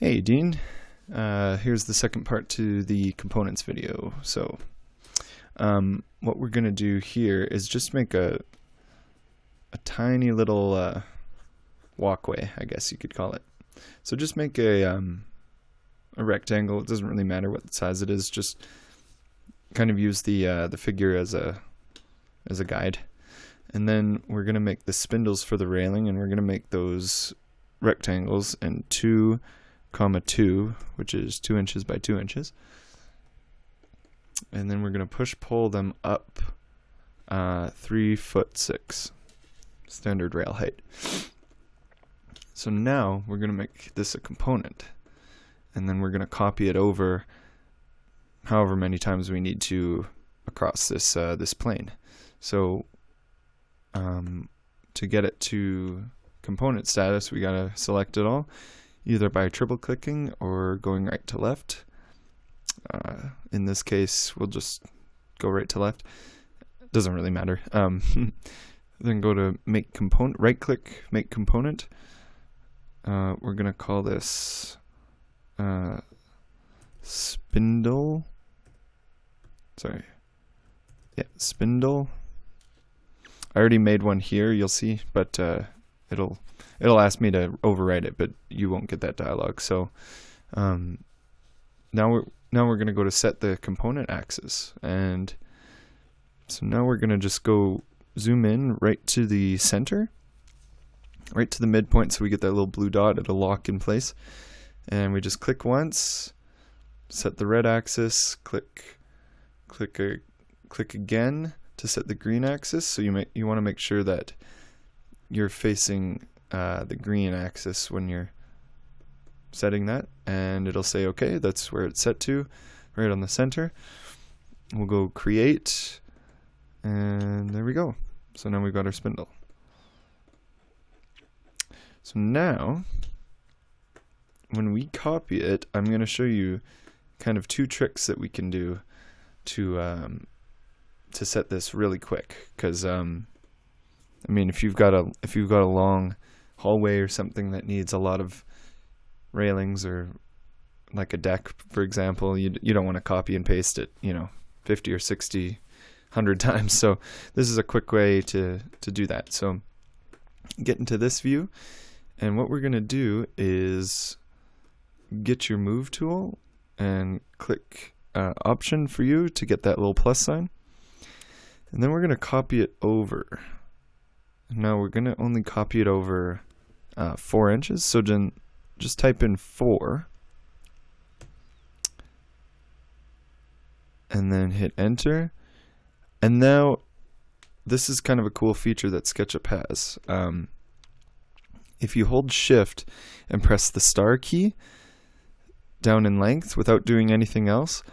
Hey Dean, here's the second part to the components video. So what we're going to do here is just make a tiny little walkway, I guess you could call it. So just make a rectangle. It doesn't really matter what size it is, just kind of use the figure as a guide. And then we're going to make the spindles for the railing, and we're going to make those rectangles in 2, 2, which is 2 inches by 2 inches. And then we're going to pull them up 3'6", standard rail height. So now we're going to make this a component, and then we're going to copy it over however many times we need to across this this plane. So to get it to component status, we gotta select it all, either by triple clicking or going right to left. In this case, we'll just go right to left. Doesn't really matter. Then go to make component, right click, make component. We're gonna call this spindle. Sorry. Yeah, spindle. I already made one here, you'll see, but it'll ask me to overwrite it, but you won't get that dialog. So now we're going to go to set the component axis, and so now we're going to just go zoom in right to the center, right to the midpoint, so we get that little blue dot. It'll lock in place, and we just click once, set the red axis, click again to set the green axis. So you want to make sure that you're facing the green axis when you're setting that, and it'll say okay, that's where it's set to, right on the center. We'll go create, and there we go. So now we've got our spindle. So now when we copy it, I'm going to show you kind of 2 tricks that we can do to set this really quick, because I mean, if you've got a long hallway or something that needs a lot of railings, or like a deck, for example, you don't want to copy and paste it, 50 or 60, 100 times. So this is a quick way to do that. So get into this view, and what we're going to do is get your move tool and click option for you to get that little plus sign. And then we're going to copy it over. Now we're going to only copy it over 4 inches. So then just type in 4. And then hit enter. And now this is kind of a cool feature that SketchUp has. If you hold shift and press the star key down in length without doing anything else,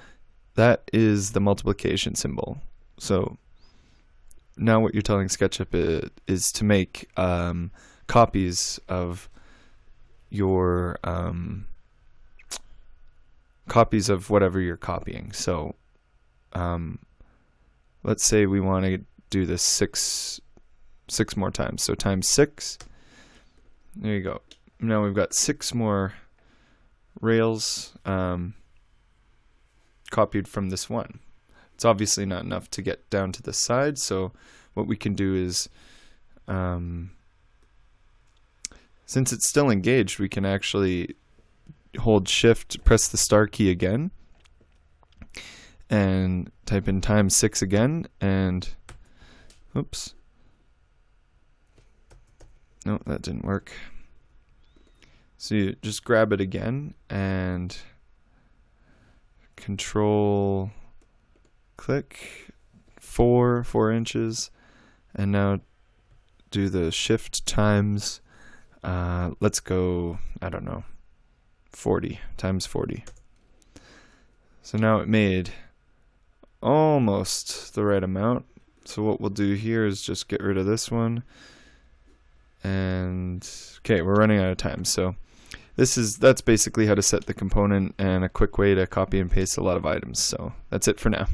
that is the multiplication symbol. So now what you're telling SketchUp is to make copies of your copies of whatever you're copying. So let's say we want to do this six more times. So times 6. There you go. Now we've got 6 more rails copied from this one. It's obviously not enough to get down to the side, so what we can do is, since it's still engaged, we can actually hold shift, press the star key again, and type in times 6 again, and oops, no, that didn't work. So you just grab it again and control click 4 inches, and now do the shift times let's go, I don't know, 40 times 40. So now it made almost the right amount. So what we'll do here is just get rid of this one, and okay, we're running out of time. So that's basically how to set the component, and a quick way to copy and paste a lot of items. So that's it for now.